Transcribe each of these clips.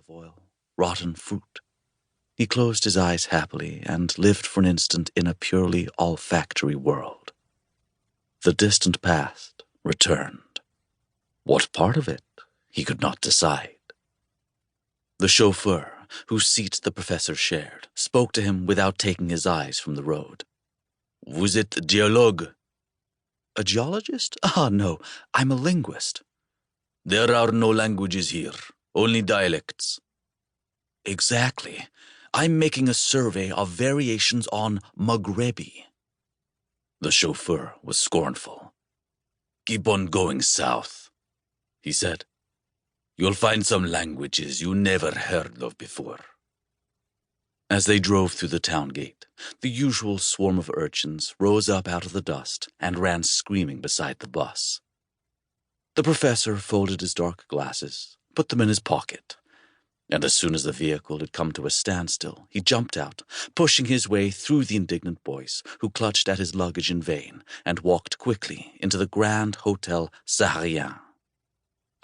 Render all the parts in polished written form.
olive oil, rotten fruit. He closed his eyes happily and lived for an instant in a purely olfactory world. The distant past returned. What part of it, he could not decide. The chauffeur, whose seat the professor shared, spoke to him without taking his eyes from the road. "Vous êtes géologue?" "A geologist? Ah, no, I'm a linguist." "There are no languages here, only dialects." "Exactly. I'm making a survey of variations on Maghrebi." The chauffeur was scornful. "Keep on going south," he said. "You'll find some languages you never heard of before." As they drove through the town gate, the usual swarm of urchins rose up out of the dust and ran screaming beside the bus. The professor folded his dark glasses, put them in his pocket, and as soon as the vehicle had come to a standstill, he jumped out, pushing his way through the indignant boys who clutched at his luggage in vain, and walked quickly into the Grand Hotel Saharien.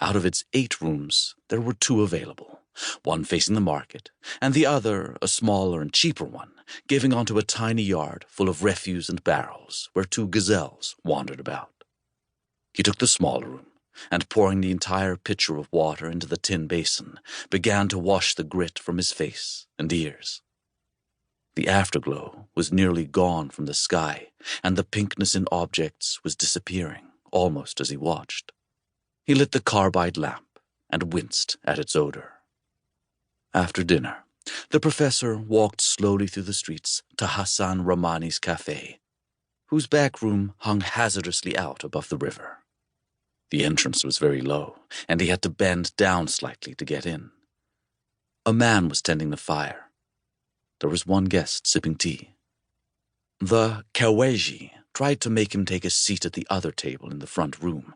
Out of its 8 rooms, there were 2 available, one facing the market, and the other, a smaller and cheaper one, giving onto a tiny yard full of refuse and barrels, where 2 gazelles wandered about. He took the smaller room, and pouring the entire pitcher of water into the tin basin, began to wash the grit from his face and ears. The afterglow was nearly gone from the sky, and the pinkness in objects was disappearing, almost as he watched. He lit the carbide lamp and winced at its odor. After dinner, the professor walked slowly through the streets to Hassan Rahmani's cafe, whose back room hung hazardously out above the river. The entrance was very low, and he had to bend down slightly to get in. A man was tending the fire. There was one guest sipping tea. The Kaweji tried to make him take a seat at the other table in the front room,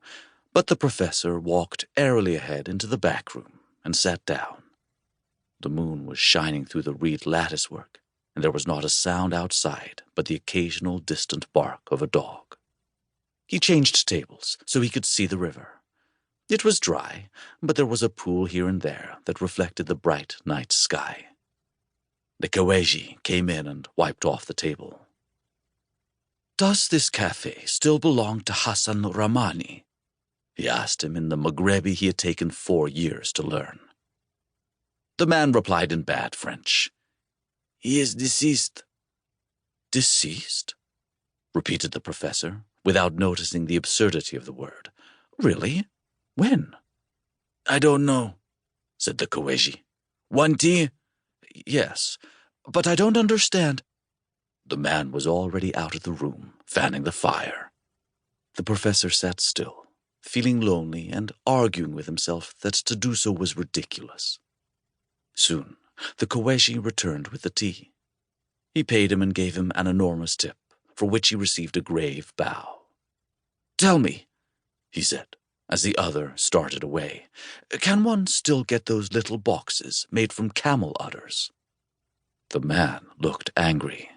but the professor walked airily ahead into the back room and sat down. The moon was shining through the reed latticework, and there was not a sound outside but the occasional distant bark of a dog. He changed tables so he could see the river. It was dry, but there was a pool here and there that reflected the bright night sky. The Kaweji came in and wiped off the table. "Does this cafe still belong to Hassan Rahmani?" he asked him in the Maghrebi he had taken 4 years to learn. The man replied in bad French. "He is deceased." "Deceased?" repeated the professor, without noticing the absurdity of the word. "Really? When?" "I don't know," said the Kaweji. "Want tea?" "Yes, but I don't understand." The man was already out of the room, fanning the fire. The professor sat still, feeling lonely and arguing with himself that to do so was ridiculous. Soon, the Kaweji returned with the tea. He paid him and gave him an enormous tip, for which he received a grave bow. "Tell me," he said, as the other started away, "can one still get those little boxes made from camel udders?" The man looked angry.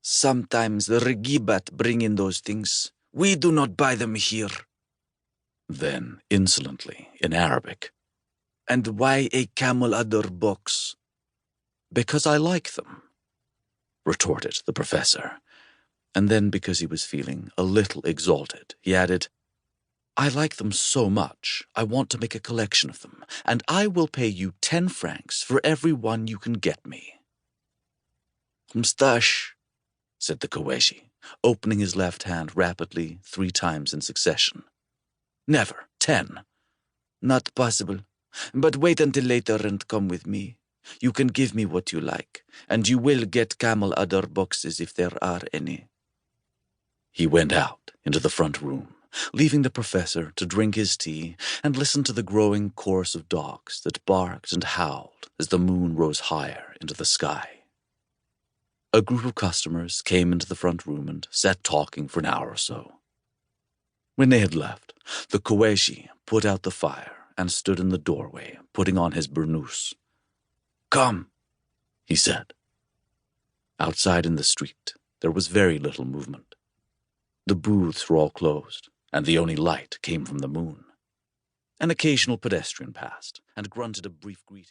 "Sometimes the Regibat bring in those things. We do not buy them here." Then, insolently, in Arabic, "And why a camel udder box?" "Because I like them," retorted the professor. And then, because he was feeling a little exalted, he added, "I like them so much, I want to make a collection of them, and I will pay you 10 francs for every one you can get me." "Mstash," said the Kaweji, opening his left hand rapidly 3 times in succession. "Never. 10. "Not possible. But wait until later and come with me. You can give me what you like, and you will get camel udder boxes if there are any." He went out into the front room, leaving the professor to drink his tea and listen to the growing chorus of dogs that barked and howled as the moon rose higher into the sky. A group of customers came into the front room and sat talking for an hour or so. When they had left, the Kaweji put out the fire and stood in the doorway, putting on his burnous. "Come," he said. Outside in the street, there was very little movement. The booths were all closed, and the only light came from the moon. An occasional pedestrian passed and grunted a brief greeting.